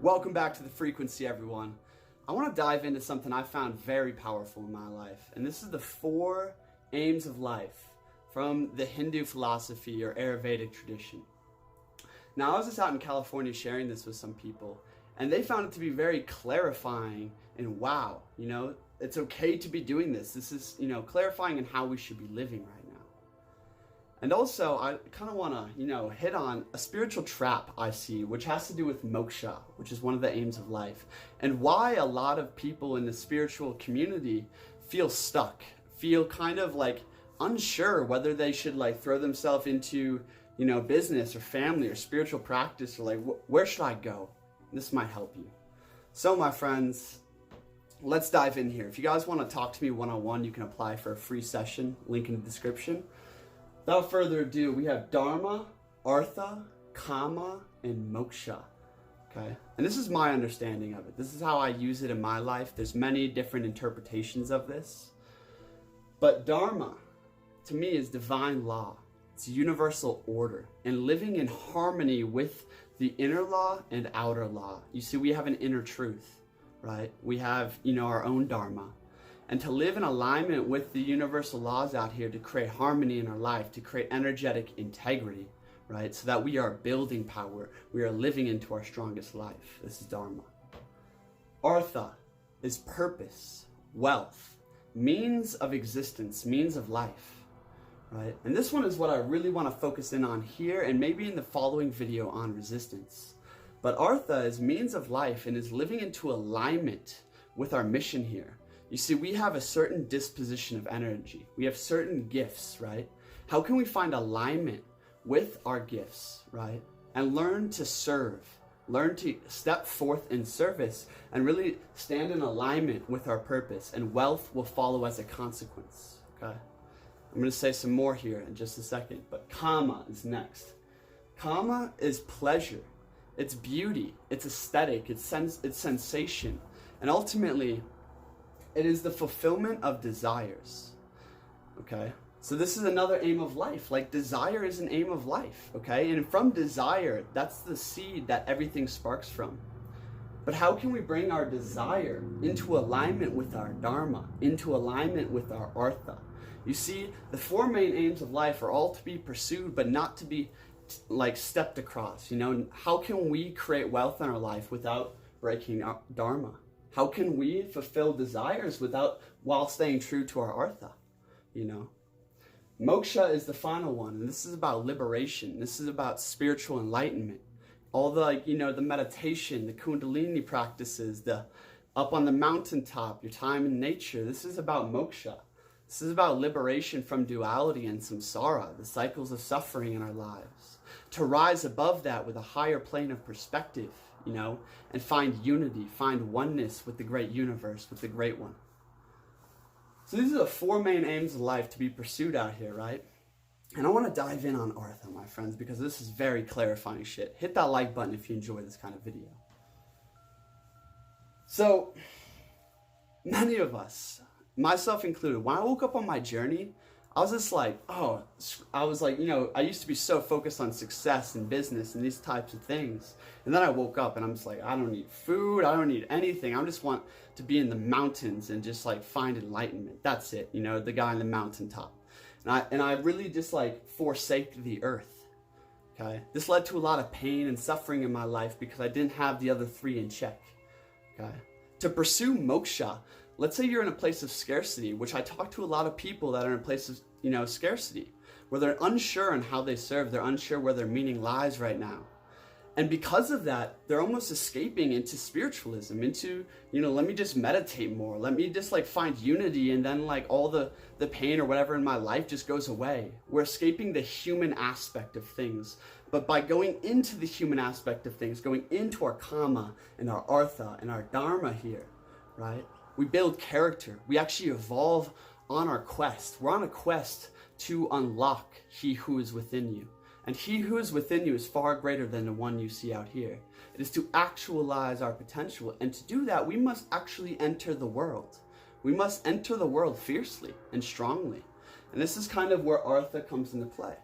Welcome back to The Frequency, everyone. I want to dive into something I found very powerful in my life, and this is the 4 aims of life from the Hindu philosophy or Ayurvedic tradition. Now, I was just out in California sharing this with some people, and they found it to be very clarifying and wow, it's okay to be doing this. This is, clarifying in how we should be living right now. And also, I kind of want to, hit on a spiritual trap I see, which has to do with moksha, which is one of the aims of life, and why a lot of people in the spiritual community feel stuck, feel kind of like unsure whether they should like throw themselves into, business or family or spiritual practice, or like, where should I go? This might help you. So my friends, let's dive in here. If you guys want to talk to me one-on-one, you can apply for a free session, link in the description. Without further ado, we have Dharma, Artha, Kama, and Moksha. Okay? And this is my understanding of it. This is how I use it in my life. There's many different interpretations of this. But Dharma, to me, is divine law. It's universal order and living in harmony with the inner law and outer law. You see, we have an inner truth, right? We have, our own Dharma. And to live in alignment with the universal laws out here to create harmony in our life, to create energetic integrity, right? So that we are building power. We are living into our strongest life. This is Dharma. Artha is purpose, wealth, means of existence, means of life, right? And this one is what I really want to focus in on here and maybe in the following video on resistance. But Artha is means of life and is living into alignment with our mission here. You see, we have a certain disposition of energy. We have certain gifts, right? How can we find alignment with our gifts, right? And learn to serve, learn to step forth in service and really stand in alignment with our purpose, and wealth will follow as a consequence, okay? I'm going to say some more here in just a second, but Kama is next. Kama is pleasure, it's beauty, it's aesthetic, it's sensation, and ultimately, it is the fulfillment of desires, okay? So this is another aim of life. Like, desire is an aim of life, okay? And from desire, that's the seed that everything sparks from. But how can we bring our desire into alignment with our Dharma, into alignment with our Artha? You see, the 4 main aims of life are all to be pursued, but not to be like stepped across, How can we create wealth in our life without breaking our Dharma? How can we fulfill desires while staying true to our Artha, Moksha is the final one, and this is about liberation. This is about spiritual enlightenment. All the, the meditation, the Kundalini practices, the up on the mountaintop, your time in nature. This is about Moksha. This is about liberation from duality and samsara, the cycles of suffering in our lives. To rise above that with a higher plane of perspective, and find unity, find oneness with the great universe, with the great one. So these are the 4 main aims of life to be pursued out here, right? And I want to dive in on Artha, my friends, because this is very clarifying shit. Hit that like button if you enjoy this kind of video. So, many of us, myself included, when I woke up on my journey, I was just like, I used to be so focused on success and business and these types of things. And then I woke up and I'm just like, I don't need food. I don't need anything. I just want to be in the mountains and just like find enlightenment. That's it. The guy on the mountaintop. And I really just like forsake the earth. Okay. This led to a lot of pain and suffering in my life because I didn't have the other 3 in check. Okay. To pursue moksha, let's say you're in a place of scarcity, which I talk to a lot of people that are in a place of, scarcity, where they're unsure on how they serve. They're unsure where their meaning lies right now. And because of that, they're almost escaping into spiritualism, into, let me just meditate more. Let me just like find unity, and then like all the pain or whatever in my life just goes away. We're escaping the human aspect of things. But by going into the human aspect of things, going into our Kama and our Artha and our Dharma here, right? We build character. We actually evolve on our quest. We're on a quest to unlock He who is within you. And He who is within you is far greater than the one you see out here. It is to actualize our potential. And to do that, we must actually enter the world. We must enter the world fiercely and strongly. And this is kind of where Artha comes into play.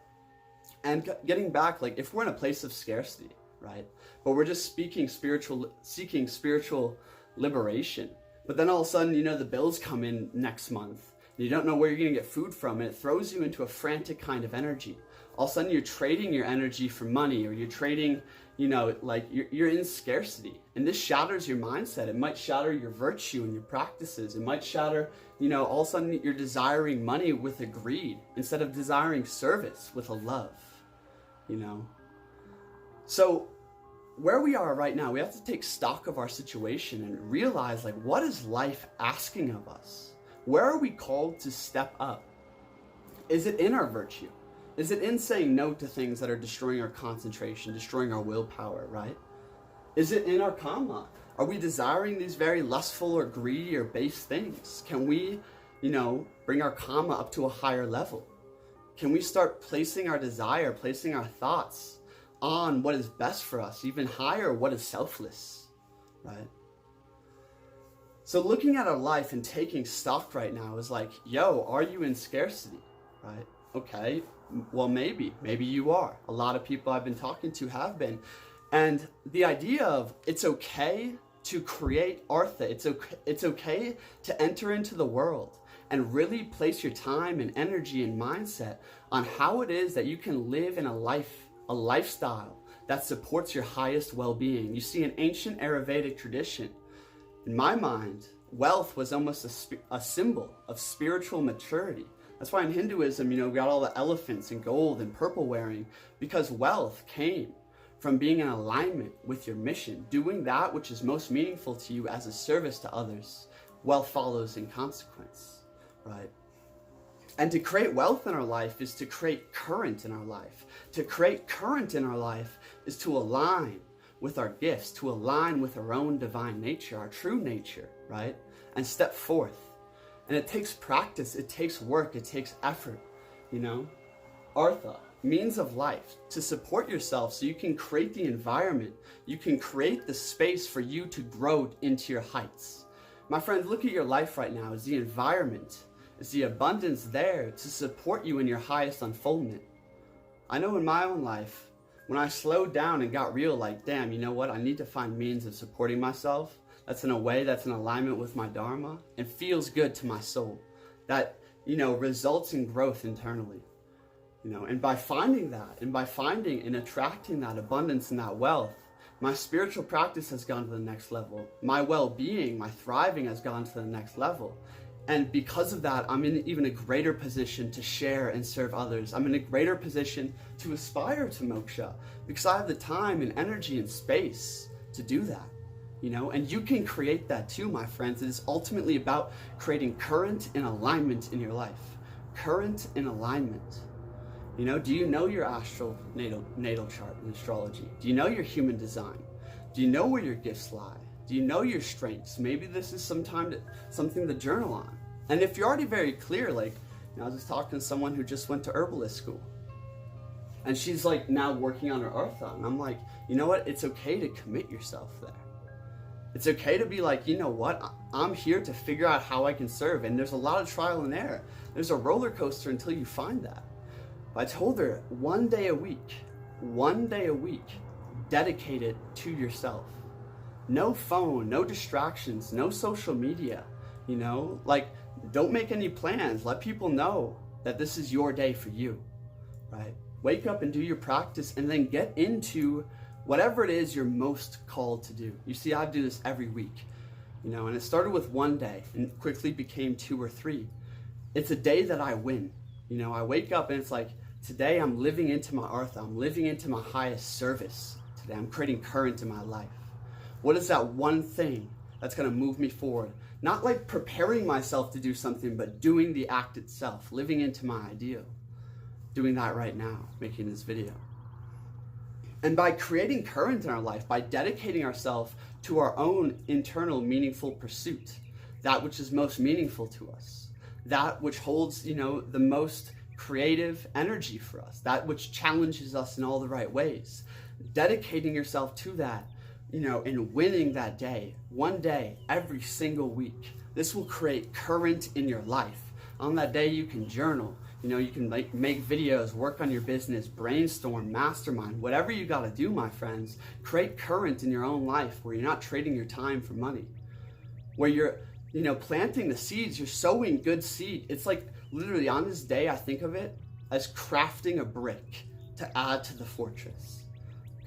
And getting back, like if we're in a place of scarcity, right? But we're just seeking spiritual liberation. But then all of a sudden, the bills come in next month. And you don't know where you're going to get food from, and it throws you into a frantic kind of energy. All of a sudden, you're trading your energy for money, or you're trading, you're in scarcity. And this shatters your mindset. It might shatter your virtue and your practices. It might shatter, all of a sudden you're desiring money with a greed instead of desiring service with a love, So where we are right now, we have to take stock of our situation and realize, what is life asking of us? Where are we called to step up? Is it in our virtue? Is it in saying no to things that are destroying our concentration, destroying our willpower, right? Is it in our karma? Are we desiring these very lustful or greedy or base things? Can we, bring our karma up to a higher level? Can we start placing our desire, placing our thoughts on what is best for us, even higher, what is selfless, right? So looking at our life and taking stock right now is are you in scarcity, right? Okay, well, maybe you are. A lot of people I've been talking to have been. And the idea of it's okay to create Artha, it's okay to enter into the world and really place your time and energy and mindset on how it is that you can live in a lifestyle that supports your highest well-being. You see, in ancient Ayurvedic tradition, in my mind, wealth was almost a symbol of spiritual maturity. That's why in Hinduism, we got all the elephants and gold and purple wearing, because wealth came from being in alignment with your mission, doing that which is most meaningful to you as a service to others. Wealth follows in consequence, right? And to create wealth in our life is to create current in our life. To create current in our life is to align with our gifts, to align with our own divine nature, our true nature, right? And step forth. And it takes practice, it takes work, it takes effort, Artha, means of life, to support yourself so you can create the environment, you can create the space for you to grow into your heights. My friends, look at your life right now. Is the environment, is the abundance there to support you in your highest unfoldment? I know in my own life, when I slowed down and got real, damn, you know what? I need to find means of supporting myself. That's in a way that's in alignment with my Dharma and feels good to my soul. That, results in growth internally. And by finding that, and by finding and attracting that abundance and that wealth, my spiritual practice has gone to the next level. My well-being, my thriving has gone to the next level. And because of that, I'm in even a greater position to share and serve others. I'm in a greater position to aspire to moksha because I have the time and energy and space to do that. And you can create that too, my friends. It is ultimately about creating current and alignment in your life. Current and alignment. Do you know your astral natal chart in astrology? Do you know your human design? Do you know where your gifts lie? Do you know your strengths? Maybe this is something to journal on. And if you're already very clear, I was just talking to someone who just went to herbalist school. And she's now working on her Artha. And I'm you know what? It's okay to commit yourself there. It's okay to be you know what? I'm here to figure out how I can serve. And there's a lot of trial and error. There's a roller coaster until you find that. But I told her one day a week, dedicate it to yourself. No phone, no distractions, no social media, don't make any plans. Let people know that this is your day for you, right? Wake up and do your practice and then get into whatever it is you're most called to do. You see, I do this every week, and it started with one day and quickly became 2 or 3. It's a day that I win. I wake up and it's today I'm living into my Artha. I'm living into my highest service. Today I'm creating current in my life. What is that one thing that's going to move me forward? Not preparing myself to do something, but doing the act itself, living into my ideal. Doing that right now, making this video. And by creating current in our life, by dedicating ourselves to our own internal meaningful pursuit, that which is most meaningful to us, that which holds, the most creative energy for us, that which challenges us in all the right ways, dedicating yourself to that, and winning that day, one day, every single week. This will create current in your life. On that day, you can journal, You know, you can make videos, work on your business, brainstorm, mastermind, whatever you got to do, my friends. Create current in your own life where you're not trading your time for money. Where you're, you know, planting the seeds, you're sowing good seed. It's like literally on this day, I think of it as crafting a brick to add to the fortress.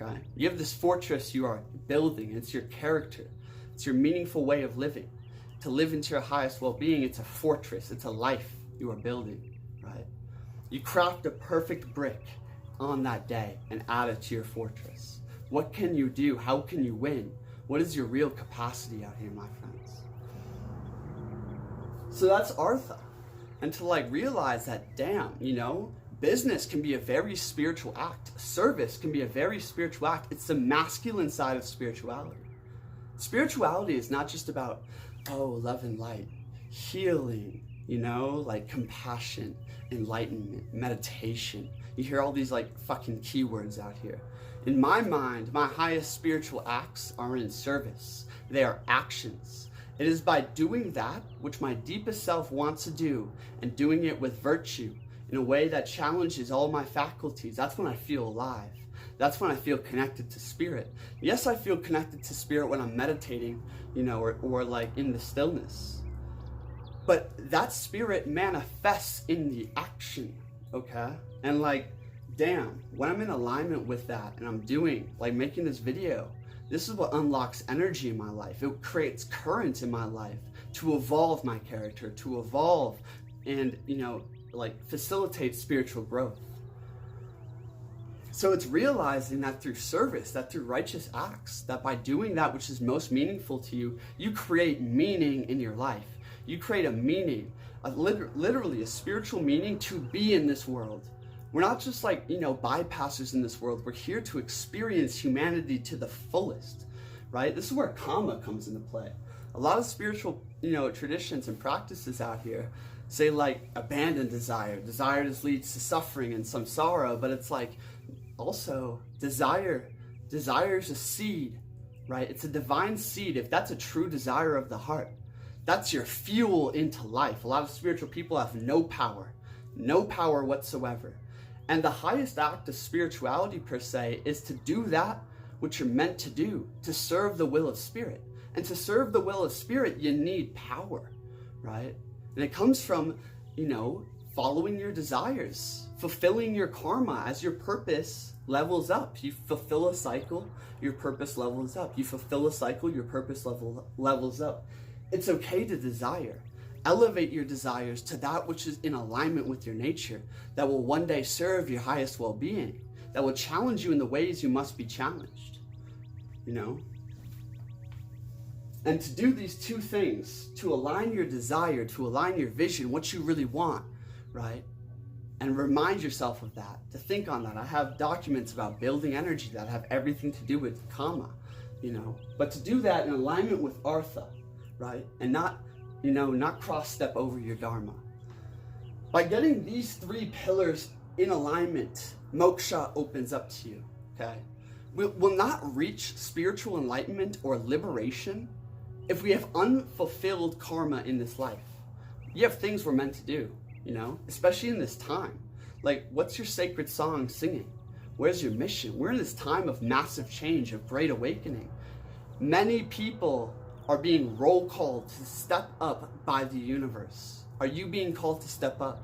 Okay? You have this fortress you are building. It's your character. It's your meaningful way of living. To live into your highest well-being, it's a fortress. It's a life you are building. Right? You craft a perfect brick on that day and add it to your fortress. What can you do? How can you win? What is your real capacity out here, my friends? So that's Artha. And to like realize that, damn, you know, business can be a very spiritual act. Service can be a very spiritual act. It's the masculine side of spirituality. Spirituality is not just about, oh, love and light, healing, you know, like compassion, enlightenment, meditation. You hear all these like fucking keywords out here. In my mind, my highest spiritual acts are in service. They are actions. It is by doing that which my deepest self wants to do and doing it with virtue in a way that challenges all my faculties. That's when I feel alive. That's when I feel connected to spirit. Yes, I feel connected to spirit when I'm meditating, you know, or like in the stillness. But that spirit manifests in the action, okay? And like, damn, when I'm in alignment with that and I'm doing, like making this video, this is what unlocks energy in my life. It creates current in my life to evolve my character, to evolve and, you know, like facilitate spiritual growth. So it's realizing that through service, that through righteous acts, that by doing that which is most meaningful to you, you create meaning in your life. You create a meaning, literally a spiritual meaning to be in this world. We're not just like, you know, bypassers in this world. We're here to experience humanity to the fullest, right? This is where karma comes into play. A lot of spiritual, you know, traditions and practices out here say like abandon desire. Desire just leads to suffering and some sorrow, but it's like also desire is a seed, right? It's a divine seed. If that's a true desire of the heart, that's your fuel into life. A lot of spiritual people have no power whatsoever. And the highest act of spirituality per se is to do that which you're meant to do, to serve the will of spirit. And to serve the will of spirit, you need power, right? And it comes from, you know, following your desires, fulfilling your karma as your purpose levels up. You fulfill a cycle, your purpose levels up. You fulfill a cycle, your purpose levels up. It's okay to desire. Elevate your desires to that which is in alignment with your nature, that will one day serve your highest well-being, that will challenge you in the ways you must be challenged, you know? And to do these two things, to align your desire, to align your vision, what you really want, right? And remind yourself of that, to think on that. I have documents about building energy that have everything to do with karma, you know? But to do that in alignment with Artha, right? And not, you know, not cross step over your dharma. By getting these three pillars in alignment, moksha opens up to you, okay? We'll not reach spiritual enlightenment or liberation if we have unfulfilled karma in this life. You have things we're meant to do, you know, especially in this time. Like, what's your sacred song singing? Where's your mission? We're in this time of massive change, of great awakening. Many people are being roll called to step up by the universe. Are you being called to step up,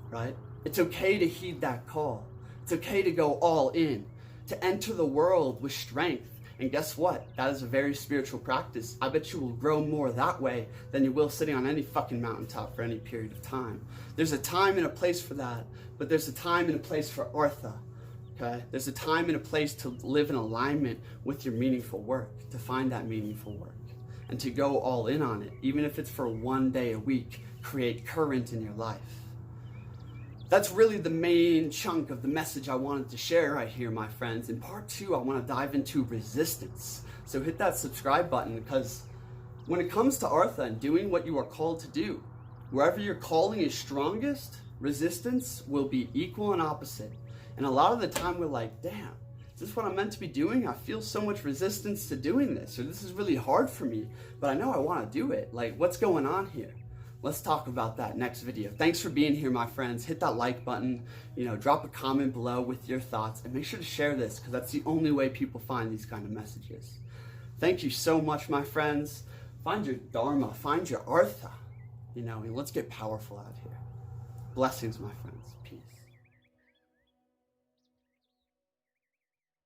right? It's okay to heed that call. It's okay to go all in, to enter the world with strength. And guess what? That is a very spiritual practice. I bet you will grow more that way than you will sitting on any fucking mountaintop for any period of time. There's a time and a place for that, but there's a time and a place for Artha, okay? There's a time and a place to live in alignment with your meaningful work, to find that meaningful work, and to go all in on it, even if it's for one day a week. Create current in your life. That's really the main chunk of the message I wanted to share right here, my friends. In part 2, I want to dive into resistance. So hit that subscribe button, because when it comes to Artha and doing what you are called to do, wherever your calling is strongest, resistance will be equal and opposite. And a lot of the time we're like, damn, is this what I'm meant to be doing? I feel so much resistance to doing this, or this is really hard for me, but I know I want to do it. Like, what's going on here? Let's talk about that next video. Thanks for being here, my friends. Hit that like button, drop a comment below with your thoughts, and make sure to share this, because that's the only way people find these kind of messages. Thank you so much, my friends. Find your Dharma, find your Artha, and let's get powerful out here. Blessings, my friends. Peace.